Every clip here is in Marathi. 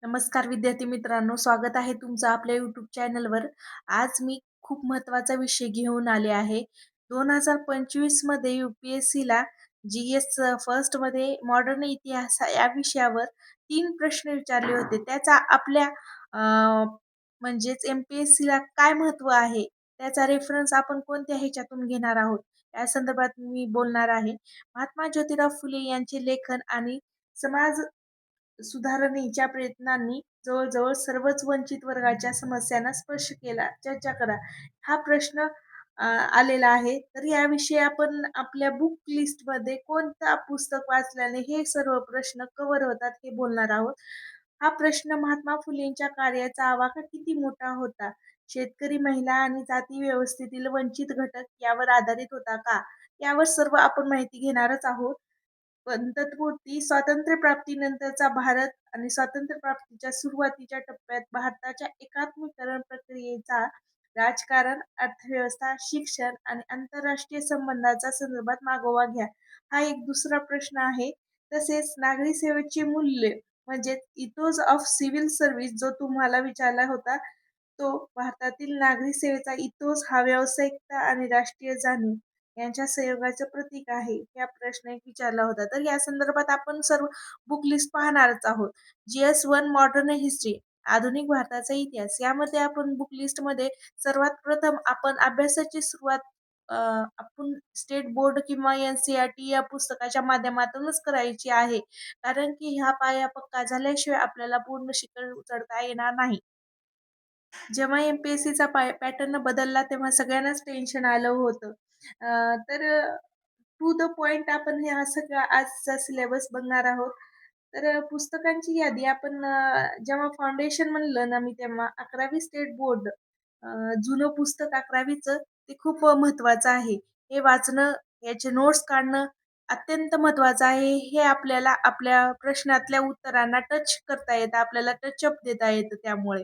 नमस्कार विद्यार्थी मित्रांनो, स्वागत आहे तुमचं आपल्या YouTube चॅनलवर. आज मी खूप महत्त्वाचा विषय घेऊन आले आहे. 2025 मध्ये UPSCला जी-एस फर्स्टमध्ये मॉडर्न इतिहास या विषयावर 3 प्रश्न विचारले होते. त्याचा आपल्या म्हणजेच एम-पी-एस-सीला काय महत्त्व आहे? त्याचा रेफरन्स आपण कोणत्या ह्याच्यातून घेणार आहोत? या संदर्भात मी बोलणार आहे. महात्मा ज्योतिराव फुले यांचे लेखन आणि समाज सुधारणेच्या प्रयत्नांनी जवळ-जवळ सर्वच वंचित वर्गाच्या समस्यांना स्पर्श केला. चर्चा करा. हा प्रश्न आलेला आहे. तर याविषयी आपण आपल्या बुक लिस्टमध्ये कोणतं पुस्तक वाचल्याने हे सर्व प्रश्न कव्हर होतात हे बोलणार आहोत. हा प्रश्न महात्मा फुलेंच्या कार्याचा आवाका किती मोठा होता? शेतकरी, महिला आणि जाती व्यवस्थेतील वंचित घटक यावर आधारित होता का? यावर सर्व आपण माहिती घेणारच आहोत. पण तत्पुरती स्वातंत्र्यप्राप्तीनंतरचा भारत आणि स्वातंत्र्यप्राप्तीच्या सुरुवातीच्या टप्प्यात भारताच्या एकात्मीकरण प्रक्रियेचा राजकारण, अर्थव्यवस्था, शिक्षण आणि आंतरराष्ट्रीय संबंधाच्या संदर्भात मागोवा घ्या. हा एक दुसरा प्रश्न आहे. तसेच नागरी सेवेचे मूल्य म्हणजे इथोज ऑफ सिव्हिल सर्व्हिस जो तुम्हाला विचारला होता, तो भारतातील नागरी सेवेचा इथोस हा व्यावसायिकता आणि राष्ट्रीय जाणीव यांच्या संयोगाचं प्रतीक आहे. हा प्रश्न एक विचारला होता. तर या संदर्भात आपण सर्व बुक लिस्ट पाहणारच आहोत. GS1 मॉडर्न हिस्ट्री आधुनिक भारताचा इतिहास यामध्ये आपण बुक लिस्टमध्ये सर्वात प्रथम आपण अभ्यासाची सुरुवात आपण स्टेट बोर्ड किंवा एन-सी-ई-आर-टी या पुस्तकाच्या माध्यमातूनच करायची आहे. कारण की हा पाया पक्का झाल्याशिवाय आपल्याला पूर्ण शिखर चढता येणार नाही. जेव्हा एम-पी-एस-सीचा पॅटर्न बदलला तेव्हा सगळ्यांनाच टेन्शन आलं होतं. तर टू द पॉइंट आपण हे सगळा आजचा सिलेबस बघणार आहोत. तर पुस्तकांची यादी आपण जेव्हा फाउंडेशन म्हणलं ना मी तेव्हा 11वी स्टेट बोर्ड जुनं पुस्तक 11वीचं ते खूप महत्त्वाचं आहे. हे वाचणं, याचे नोट्स काढणं अत्यंत महत्त्वाचं आहे. हे आपल्याला आपल्या प्रश्नातल्या उत्तरांना टच करता येतं, आपल्याला टचअप देता येतं त्यामुळे.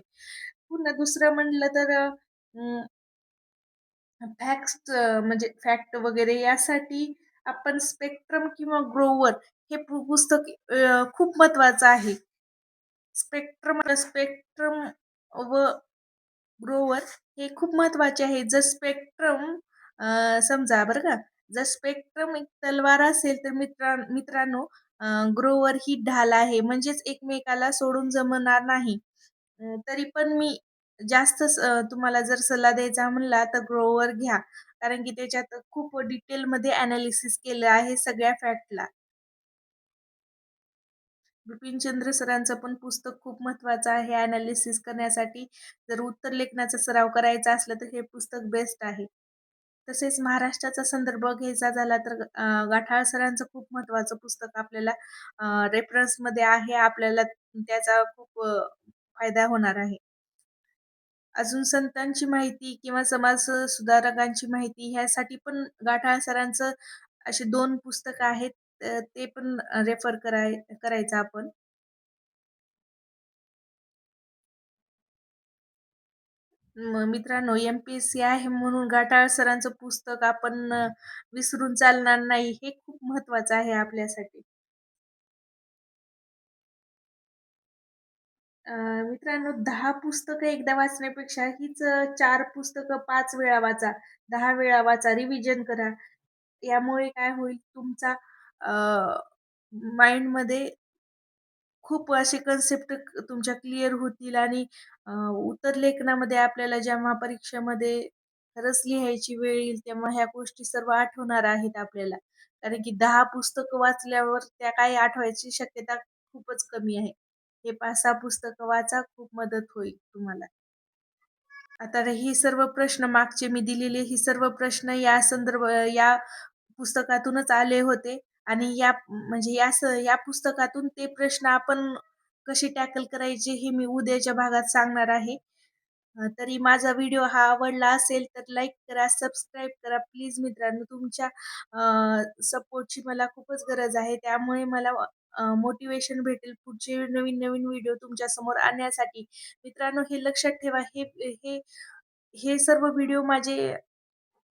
पुन्हा दुसरं म्हणलं तर फॅक्ट्स म्हणजे फॅक्ट वगैरे यासाठी आपण स्पेक्ट्रम किंवा ग्रोवर हे पुस्तक खूप महत्वाचं आहे. स्पेक्ट्रम स्पेक्ट्रम व ग्रोवर हे खूप महत्वाचे आहे. जर स्पेक्ट्रम समजा बरं का, जर स्पेक्ट्रम एक तलवार असेल तर मित्रांनो ग्रोवर ही ढाल आहे. म्हणजेच एकमेकाला सोडून जमणार नाही. तरी पण मी जास्त तुम्हाला जर सल्ला द्यायचा म्हणला तर ग्रोवर घ्या. कारण की त्याच्यात खूप डिटेलमध्ये एनालिसिस केलं आहे सगळ्या फॅक्टला. बिपिनचंद्र सरांचं पण पुस्तक खूप महत्त्वाचं आहे एनालिसिस करण्यासाठी. जर उत्तर लेखनाचा सराव करायचा असला तर हे पुस्तक बेस्ट आहे. तसेच महाराष्ट्राचा संदर्भ घ्यायचा झाला तर गाठाळ सरांचं खूप महत्त्वाचं पुस्तक आपल्याला रेफरन्समध्ये आहे. आपल्याला त्याचा खूप फायदा होणार आहे. अजून संतांची माहिती किंवा समाज सुधारकांची माहिती ह्यासाठी पण गाठाळ सरांचं असे 2 पुस्तकं आहेत. ते पण रेफर करायचं आपण. मित्रांनो एम-पी-एस-सी आहे म्हणून गाठाळ सरांचं पुस्तक आपण विसरून चालणार नाही. हे खूप महत्त्वाचं आहे आपल्यासाठी. अ, मित्रांनो 10 पुस्तकं एकदा वाचण्यापेक्षा हीच 4 पुस्तकं 5 वेळा वाचा, 10 वेळा वाचा, रिव्हिजन करा. यामुळे काय होईल तुमचा अ, माइंडमध्ये खूप असे कन्सेप्ट तुमच्या क्लिअर होतील आणि अ, उत्तर लेखनामध्ये आपल्याला जेव्हा परीक्षेमध्ये खरंच लिहायची वेळ येईल, तेव्हा ह्या गोष्टी सर्व आठवणार आहेत आपल्याला. कारण की 10 पुस्तकं वाचल्यावर त्या काही आठवायची शक्यता खूपच कमी आहे. हे 5-6 पुस्तकं वाचा, खूप मदत होईल तुम्हाला. आता ही सर्व प्रश्न मागचे मी दिलेले ही सर्व प्रश्न या पुस्तकातूनच आले होते आणि म्हणजे या पुस्तकातून ते प्रश्न आपण कसे टॅकल करायचे हे मी उद्याच्या भागात सांगणार आहे. तरी माझा व्हिडिओ हा आवडला असेल तर लाईक करा, सबस्क्राईब करा. प्लीज मित्रांनो तुमच्या सपोर्टची मला खूपच गरज आहे. त्यामुळे मला मोटिव्हेशन भेटेल पुढचे नवीन-नवीन व्हिडिओ तुमच्यासमोर आणण्यासाठी. मित्रांनो हे लक्षात ठेवा हे हे हे सर्व व्हिडिओ माझे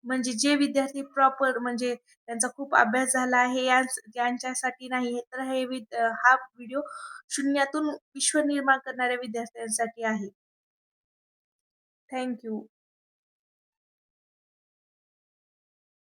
म्हणजे जे विद्यार्थी प्रॉपर म्हणजे त्यांचा खूप अभ्यास झाला आहे यांच्यासाठी नाही, तर हा व्हिडिओ शून्यातून विश्व निर्माण करणाऱ्या विद्यार्थ्यांसाठी आहे. Thank you.